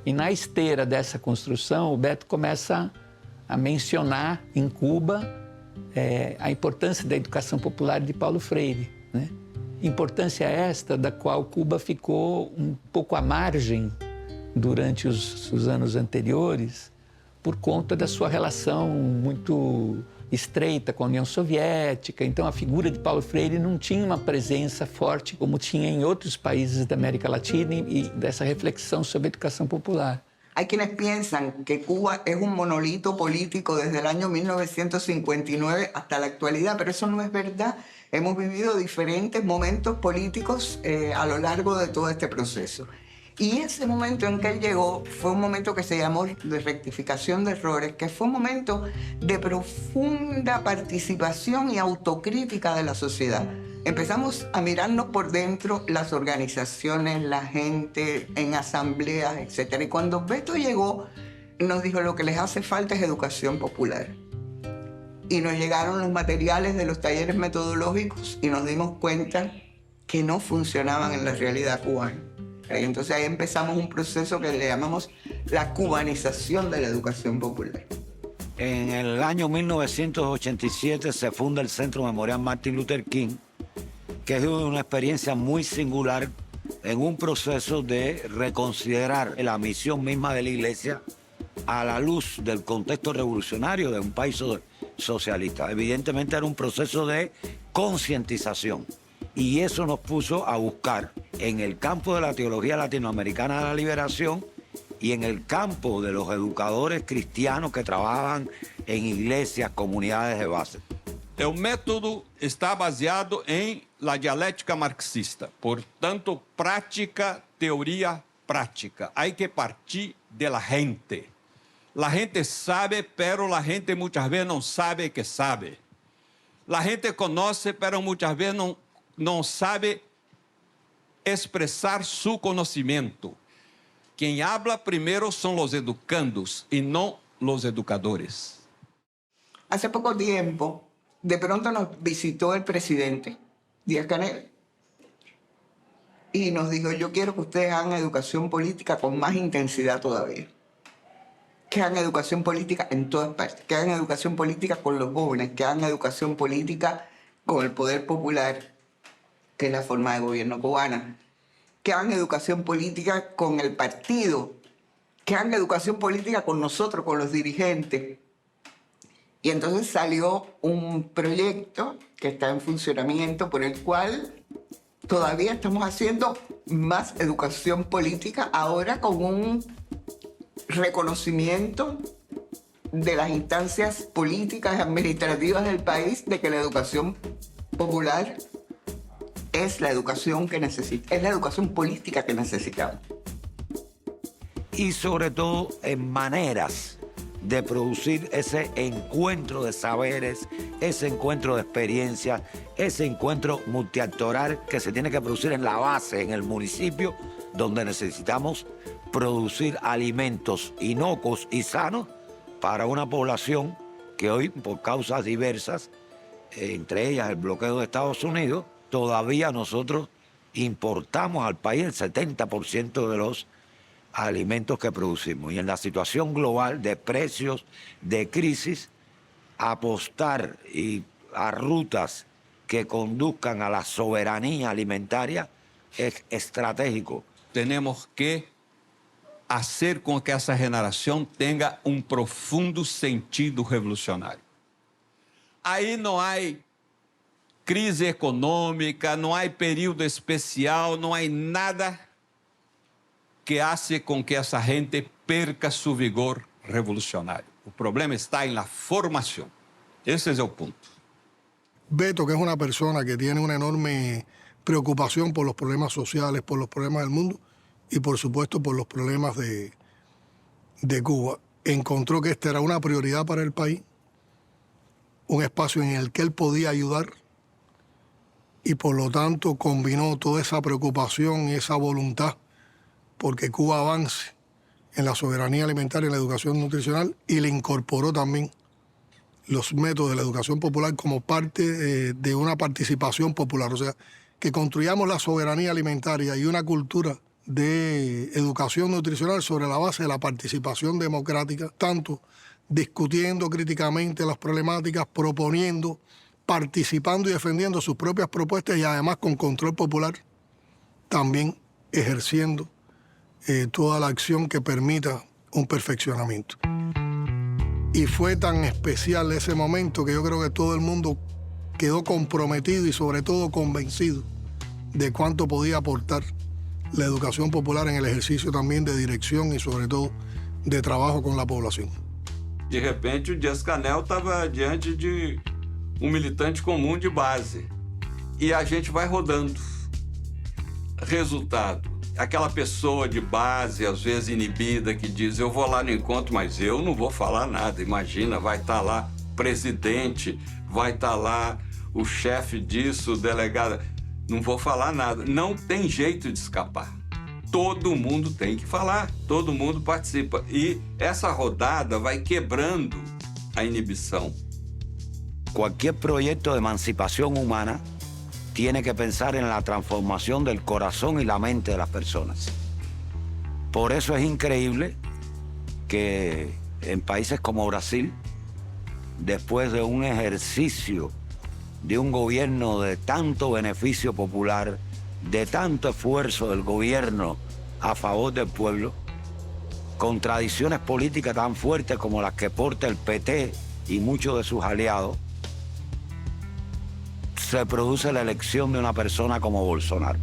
E na esteira dessa construção, o Beto começa a mencionar em Cuba a importância da educação popular de Paulo Freire, né? Importância esta da qual Cuba ficou um pouco à margem durante os anos anteriores, por conta da sua relação muito estreita com a União Soviética. Então, a figura de Paulo Freire não tinha uma presença forte como tinha em outros países da América Latina, e dessa reflexão sobre a educação popular. Hay quienes piensan que Cuba es un monolito político desde el año 1959 hasta la actualidad, pero eso no es verdad. Hemos vivido diferentes momentos políticos a lo largo de todo este proceso. Y ese momento en que él llegó fue un momento que se llamó de rectificación de errores, que fue un momento de profunda participación y autocrítica de la sociedad. Empezamos a mirarnos por dentro, las organizaciones, la gente, en asambleas, etc. Y cuando Beto llegó, nos dijo: lo que les hace falta es educación popular. Y nos llegaron los materiales de los talleres metodológicos y nos dimos cuenta que no funcionaban en la realidad cubana. Y entonces ahí empezamos un proceso que le llamamos la cubanización de la educación popular. En el año 1987 se funda el Centro Memorial Martin Luther King, que es una experiencia muy singular en un proceso de reconsiderar la misión misma de la Iglesia a la luz del contexto revolucionario de un país socialista. Evidentemente era un proceso de concientización, y eso nos puso a buscar en el campo de la teología latinoamericana de la liberación y en el campo de los educadores cristianos que trabajan en iglesias, comunidades de base. O método está baseado em la dialética marxista, portanto, prática, teoria, prática. Hay que partir de la gente. La gente sabe, pero la gente muchas veces no sabe que sabe. La gente conoce, pero muchas veces não sabe expressar seu conhecimento. Quem habla primeiro são os educandos e não os educadores. Hace poco tiempo, de pronto nos visitó el presidente Díaz-Canel y nos dijo: yo quiero que ustedes hagan educación política con más intensidad todavía. Que hagan educación política en todas partes, que hagan educación política con los jóvenes, que hagan educación política con el poder popular, que es la forma de gobierno cubana, que hagan educación política con el partido, que hagan educación política con nosotros, con los dirigentes. Y entonces salió un proyecto que está en funcionamiento por el cual todavía estamos haciendo más educación política, ahora con un reconocimiento de las instancias políticas y administrativas del país de que la educación popular es la educación que necesita, es la educación política que necesitamos. Y sobre todo en maneras de producir ese encuentro de saberes, ese encuentro de experiencias, ese encuentro multiactoral que se tiene que producir en la base, en el municipio, donde necesitamos producir alimentos inocuos y sanos para una población que hoy, por causas diversas, entre ellas el bloqueo de Estados Unidos, todavía nosotros importamos al país el 70% de los alimentos que producimos. Y en la situación global de precios, de crisis, apostar a rutas que conduzcan a la soberanía alimentaria es estratégico. Tenemos que hacer com que essa regeneração tenha profundo sentido revolucionário. Aí não há crise econômica, não há período especial, não há nada que hace com que essa gente perca seu vigor revolucionário. O problema está en la formación. Ese es el punto. Beto, que es una persona que tiene una enorme preocupación por los problemas sociales, por los problemas del mundo y por supuesto por los problemas de Cuba, encontró que esta era una prioridad para el país, un espacio en el que él podía ayudar y por lo tanto combinó toda esa preocupación y esa voluntad porque Cuba avance en la soberanía alimentaria y en la educación nutricional y le incorporó también los métodos de la educación popular como parte de una participación popular. O sea, que construyamos la soberanía alimentaria y una cultura de educación nutricional sobre la base de la participación democrática, tanto discutiendo críticamente las problemáticas, proponiendo, participando y defendiendo sus propias propuestas y además con control popular, también ejerciendo toda la acción que permita un perfeccionamiento. Y fue tan especial ese momento que yo creo que todo el mundo quedó comprometido y sobre todo convencido de cuánto podía aportar la educación popular en el ejercicio también de dirección y sobre todo de trabajo con la población. De repente, o Díaz-Canel estava diante de militante comum de base. E a gente vai rodando. Resultado, aquela pessoa de base, às vezes inibida, que diz, eu vou lá no encontro, mas eu não vou falar nada. Imagina, vai estar lá presidente, vai estar lá o chefe disso, o delegado. Não vou falar nada. Não tem jeito de escapar. Todo mundo tem que falar, todo mundo participa. E essa rodada vai quebrando a inibição. Cualquier proyecto de emancipación humana tiene que pensar en la transformación del corazón y la mente de las personas. Por eso es increíble que en países como Brasil, después de un ejercicio de un gobierno de tanto beneficio popular, de tanto esfuerzo del gobierno a favor del pueblo, con tradiciones políticas tan fuertes como las que porta el PT y muchos de sus aliados, se produce la elección de una persona como Bolsonaro.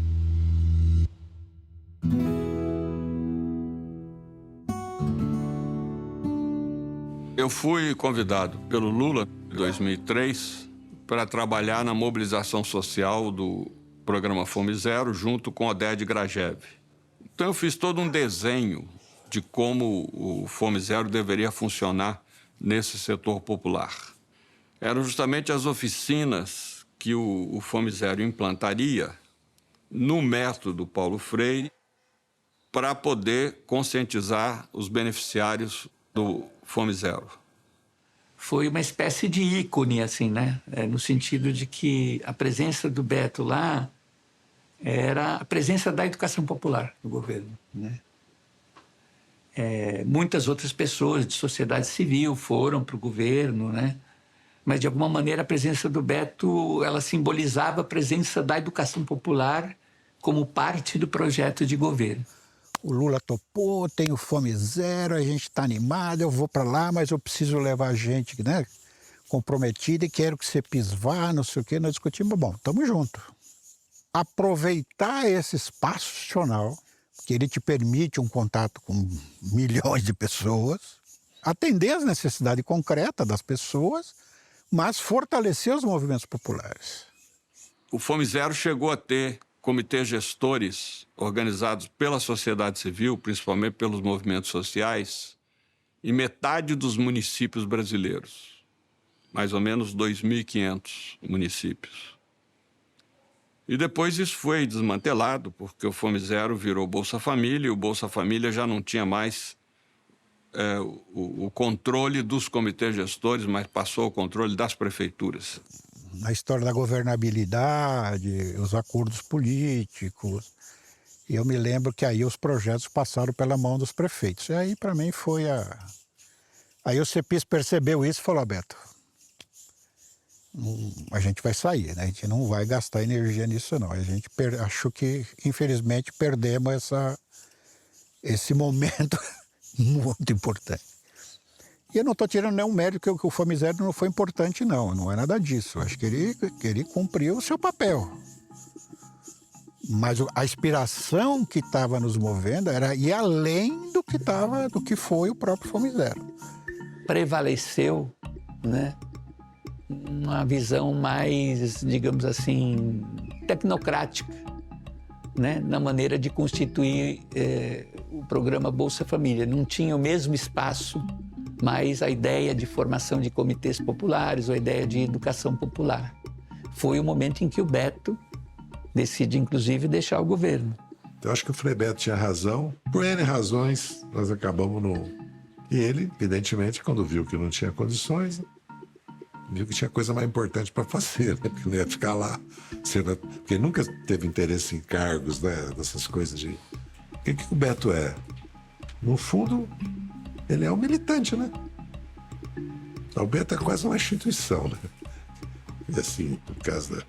Eu fui convidado pelo Lula, em 2003, para trabalhar na mobilização social do programa Fome Zero, junto com Oded Grajew. Então eu fiz todo um desenho de como o Fome Zero deveria funcionar nesse setor popular. Eram justamente as oficinas que o Fome Zero implantaria no método Paulo Freire para poder conscientizar os beneficiários do Fome Zero. Foi uma espécie de ícone, assim, né? No sentido de que a presença do Beto lá era a presença da educação popular no governo, né? Muitas outras pessoas de sociedade civil foram para o governo, né? Mas, de alguma maneira, a presença do Beto, ela simbolizava a presença da educação popular como parte do projeto de governo. O Lula topou, tem o Fome Zero, a gente está animado, eu vou para lá, mas eu preciso levar gente, né, comprometida e quero que você vá, não sei o quê. Nós discutimos, bom, estamos juntos. Aproveitar esse espaço institucional, que ele te permite um contato com milhões de pessoas, atender as necessidades concretas das pessoas, mas fortalecer os movimentos populares. O Fome Zero chegou a ter comitês gestores organizados pela sociedade civil, principalmente pelos movimentos sociais, em metade dos municípios brasileiros, mais ou menos 2.500 municípios. E depois isso foi desmantelado, porque o Fome Zero virou Bolsa Família, e o Bolsa Família já não tinha mais o controle dos comitês gestores, mas passou o controle das prefeituras. A história da governabilidade, os acordos políticos E eu me lembro que aí os projetos passaram pela mão dos prefeitos. E aí, para mim, foi a... Aí o CEPIS percebeu isso e falou, Beto, a gente vai sair, né? A gente não vai gastar energia nisso, não. A gente acho que, infelizmente, perdemos esse momento muito importante. E eu não estou tirando nenhum mérito que o Fomizero não foi importante, não é nada disso. Eu acho que ele cumpriu o seu papel. Mas a inspiração que estava nos movendo era ir além do que foi o próprio Fomizero. Prevaleceu, né, uma visão mais, digamos assim, tecnocrática, né, na maneira de constituir o programa Bolsa Família. Não tinha o mesmo espaço, mas a ideia de formação de comitês populares, ou a ideia de educação popular. Foi o momento em que o Beto decide, inclusive, deixar o governo. Eu acho que o Frei Beto tinha razão. Por N razões, nós acabamos E ele, evidentemente, quando viu que não tinha condições, viu que tinha coisa mais importante para fazer, né? Porque não ia ficar lá. Porque ele nunca teve interesse em cargos, né? Dessas coisas de... O que o Beto é? No fundo, ele é um militante, né? O Beto é quase uma instituição, né? E assim, por causa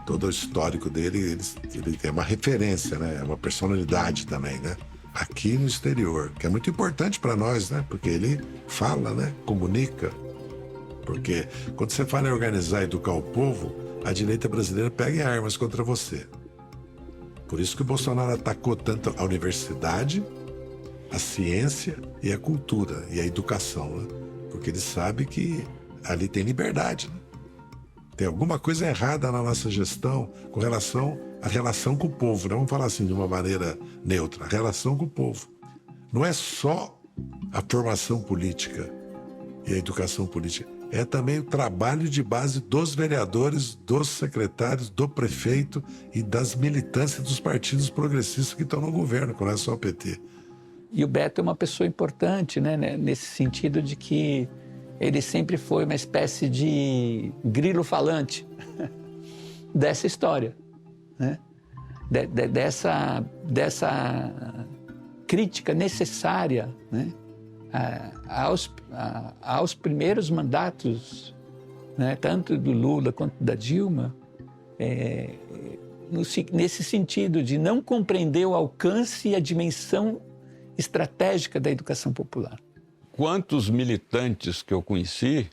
todo o histórico dele, ele tem uma referência, né? É uma personalidade também, né? Aqui no exterior, que é muito importante para nós, né? Porque ele fala, né? Comunica. Porque quando você fala em organizar e educar o povo, a direita brasileira pega em armas contra você. Por isso que o Bolsonaro atacou tanto a universidade, a ciência e a cultura e a educação, né? Porque ele sabe que ali tem liberdade, né? Tem alguma coisa errada na nossa gestão com relação à relação com o povo. Não vamos falar assim de uma maneira neutra. A relação com o povo. Não é só a formação política e a educação política. É também o trabalho de base dos vereadores, dos secretários, do prefeito e das militâncias dos partidos progressistas que estão no governo, que não é só o PT. E o Beto é uma pessoa importante, né, nesse sentido de que ele sempre foi uma espécie de grilo falante dessa história, né? Dessa crítica necessária, né? Aos primeiros mandatos, né? Tanto do Lula quanto da Dilma, nesse sentido de não compreender o alcance e a dimensão estratégica da educação popular. Quantos militantes que eu conheci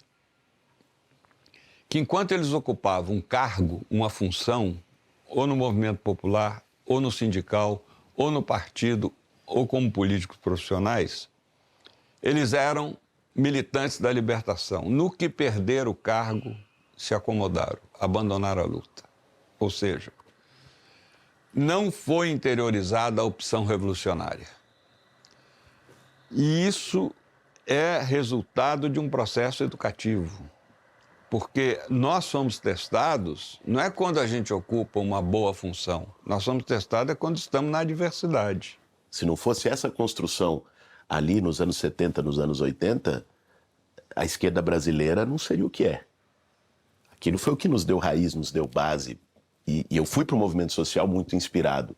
que, enquanto eles ocupavam um cargo, uma função, ou no movimento popular, ou no sindical, ou no partido, ou como políticos profissionais, eles eram militantes da libertação. No que perderam o cargo, se acomodaram, abandonaram a luta. Ou seja, não foi interiorizada a opção revolucionária. E isso é resultado de um processo educativo, porque nós somos testados, não é quando a gente ocupa uma boa função, nós somos testados quando estamos na adversidade. Se não fosse essa construção ali nos anos 70, nos anos 80, a esquerda brasileira não seria o que é. Aquilo foi o que nos deu raiz, nos deu base, e eu fui para o movimento social muito inspirado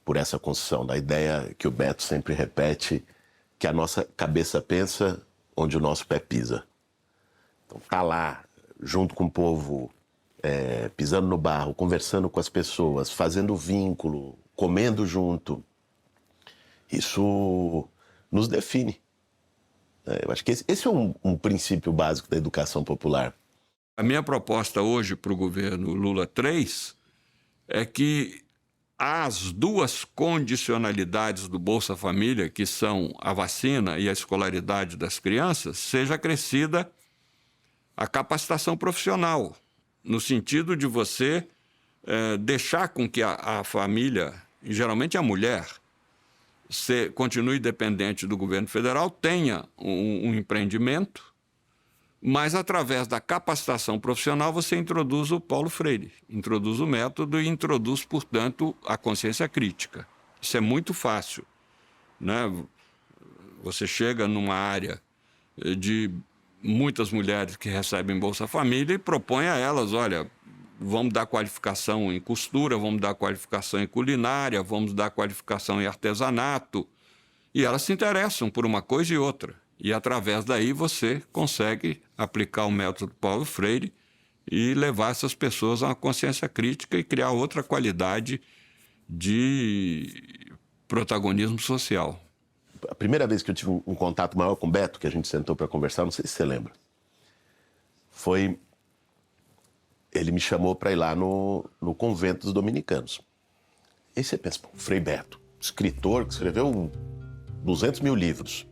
por essa construção, da ideia que o Beto sempre repete, que a nossa cabeça pensa onde o nosso pé pisa. Então, tá lá, junto com o povo, pisando no barro, conversando com as pessoas, fazendo vínculo, comendo junto. Isso nos define. Eu acho que esse é um princípio básico da educação popular. A minha proposta hoje para o governo Lula III é que as duas condicionalidades do Bolsa Família, que são a vacina e a escolaridade das crianças, seja acrescida a capacitação profissional, no sentido de você deixar com que a família, e geralmente a mulher, continue dependente do governo federal, tenha um empreendimento, mas através da capacitação profissional você introduz o Paulo Freire, introduz o método e introduz, portanto, a consciência crítica. Isso é muito fácil, né? Você chega numa área de muitas mulheres que recebem Bolsa Família e propõe a elas, olha, vamos dar qualificação em costura, vamos dar qualificação em culinária, vamos dar qualificação em artesanato. E elas se interessam por uma coisa e outra. E através daí você consegue aplicar o método Paulo Freire e levar essas pessoas a uma consciência crítica e criar outra qualidade de protagonismo social. A primeira vez que eu tive um contato maior com o Beto, que a gente sentou para conversar, não sei se você lembra, foi... Ele me chamou para ir lá no convento dos dominicanos. Aí você pensa, Frei Beto, escritor que escreveu 200 mil livros,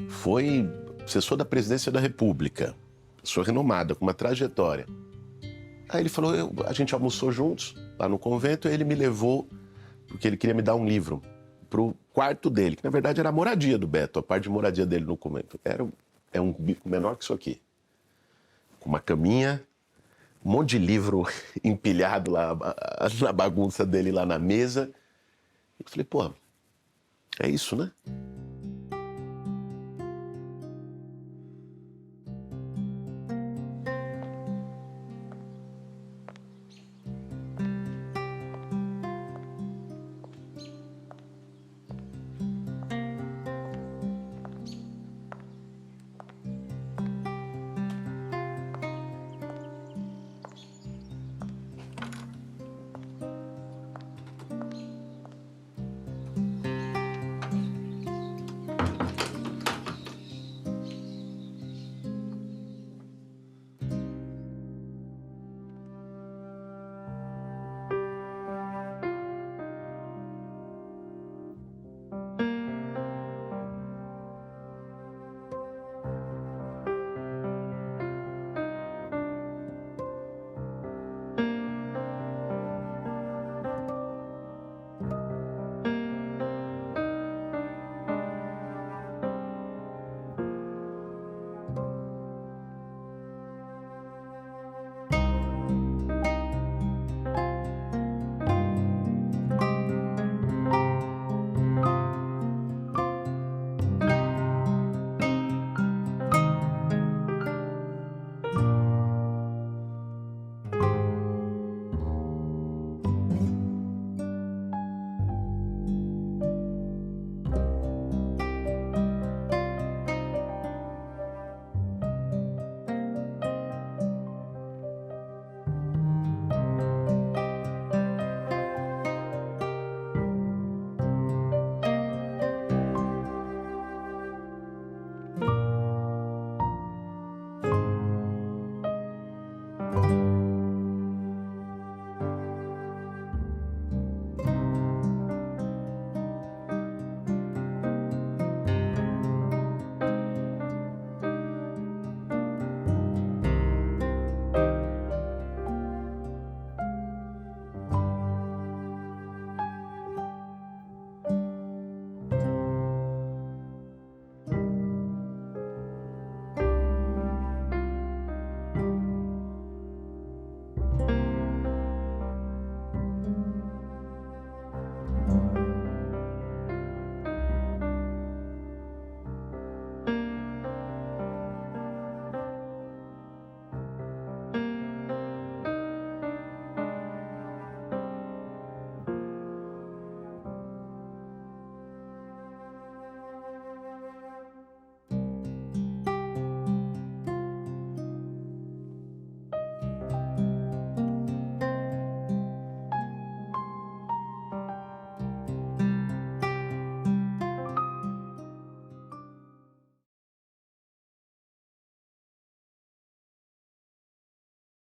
foi assessor da presidência da República, pessoa renomada, com uma trajetória. Aí ele falou, a gente almoçou juntos lá no convento, e ele me levou, porque ele queria me dar um livro, para o quarto dele, que na verdade era a moradia do Beto, a parte de moradia dele no convento. É um bico menor que isso aqui, com uma caminha, um monte de livro empilhado lá na bagunça dele lá na mesa. Eu falei, pô, é isso, né?